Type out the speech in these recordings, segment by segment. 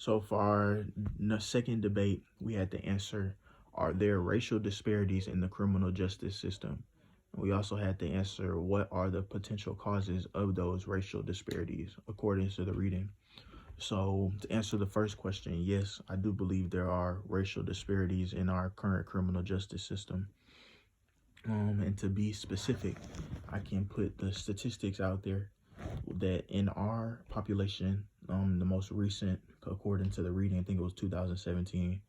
So for our second debate, we had to answer, are there racial disparities in the criminal justice system? And we also had to answer, what are the potential causes of those racial disparities according to the reading? So to answer the first question, yes, I do believe there are racial disparities in our current criminal justice system. And to be specific, I can put the statistics out there that in our population, the most recent, according to the reading, I think it was 2017,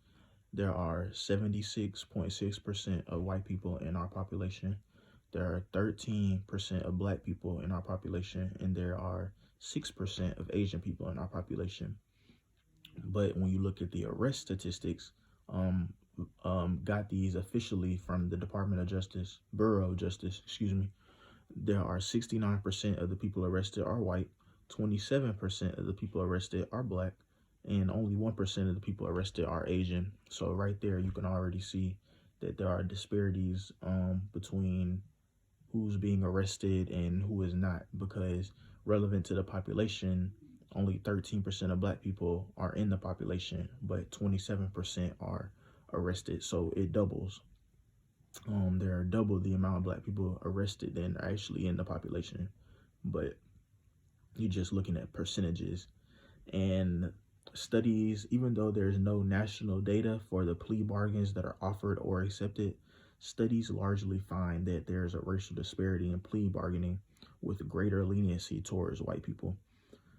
there are 76.6% of white people in our population. There are 13% of black people in our population, and there are 6% of Asian people in our population. But when you look at the arrest statistics, got these officially from the Bureau of Justice, there are 69% of the people arrested are white, 27% of the people arrested are black, and only 1% of the people arrested are Asian. So right there, you can already see that there are disparities between who's being arrested and who is not, because relevant to the population, only 13% of black people are in the population, but 27% are arrested. So it doubles. There are double the amount of black people arrested than actually in the population, but you're just looking at percentages. And studies, even though there's no national data for the plea bargains that are offered or accepted, studies largely find that there's a racial disparity in plea bargaining with greater leniency towards white people.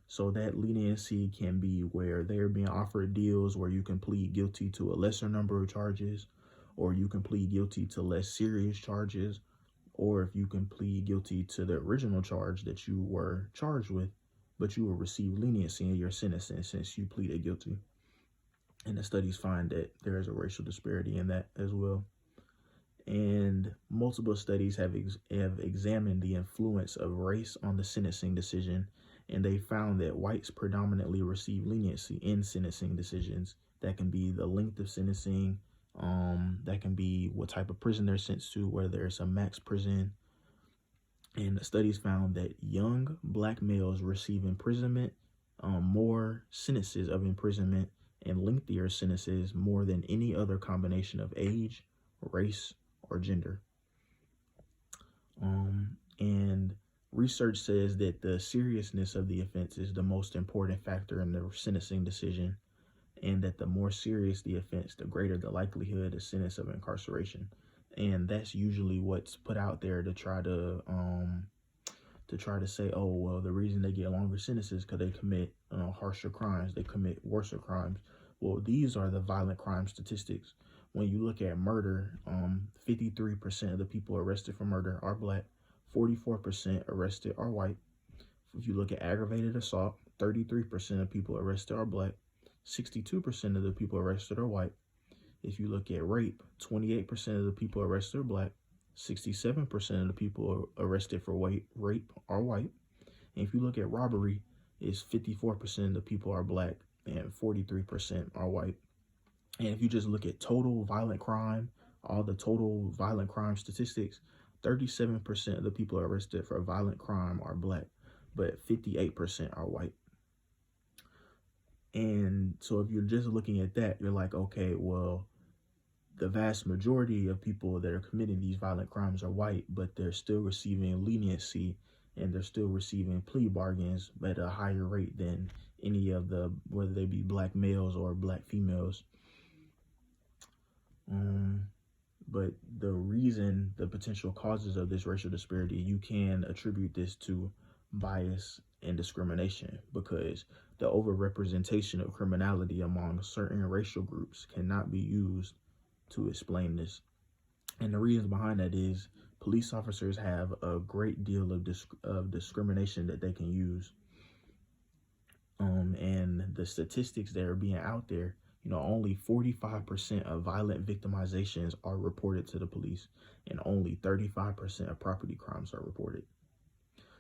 So that leniency can be where they're being offered deals where you can plead guilty to a lesser number of charges, or you can plead guilty to less serious charges, or if you can plead guilty to the original charge that you were charged with, but you will receive leniency in your sentencing since you pleaded guilty. And the studies find that there is a racial disparity in that as well. And multiple studies have examined the influence of race on the sentencing decision, and they found that whites predominantly receive leniency in sentencing decisions. That can be the length of sentencing, that can be what type of prison they're sentenced to, whether it's a max prison. And the studies found that young black males receive imprisonment, more sentences of imprisonment and lengthier sentences more than any other combination of age, race, or gender. And research says that the seriousness of the offense is the most important factor in the sentencing decision, and that the more serious the offense, the greater the likelihood of sentence of incarceration. And that's usually what's put out there to try to say, oh, well, the reason they get longer sentences because they commit harsher crimes, they commit worser crimes. Well, these are the violent crime statistics. When you look at murder, 53% of the people arrested for murder are black, 44% arrested are white. If you look at aggravated assault, 33% of people arrested are black, 62% of the people arrested are white. If you look at rape, 28% of the people arrested are black, 67% of the people arrested for rape are white. And if you look at robbery, it's 54% of the people are black and 43% are white. And if you just look at total violent crime, all the total violent crime statistics, 37% of the people arrested for violent crime are black, but 58% are white. And so if you're just looking at that, you're like, okay, well, the vast majority of people that are committing these violent crimes are white, but they're still receiving leniency and they're still receiving plea bargains at a higher rate than any of the, whether they be black males or black females. But the potential causes of this racial disparity, you can attribute this to bias and discrimination, because the overrepresentation of criminality among certain racial groups cannot be used to explain this. And the reasons behind that is police officers have a great deal of discrimination that they can use. And the statistics that are being out there, only 45% of violent victimizations are reported to the police, and only 35% of property crimes are reported.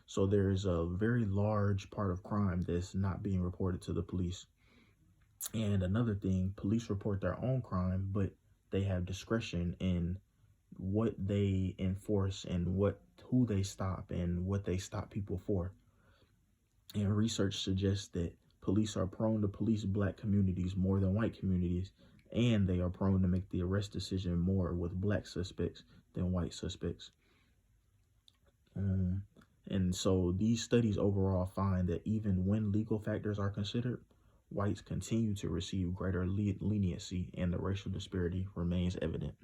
So there's a very large part of crime that's not being reported to the police. And another thing, police report their own crime, but they have discretion in what they enforce and who they stop and what they stop people for. And research suggests that police are prone to police black communities more than white communities, and they are prone to make the arrest decision more with black suspects than white suspects. And so these studies overall find that even when legal factors are considered, whites continue to receive greater leniency and the racial disparity remains evident.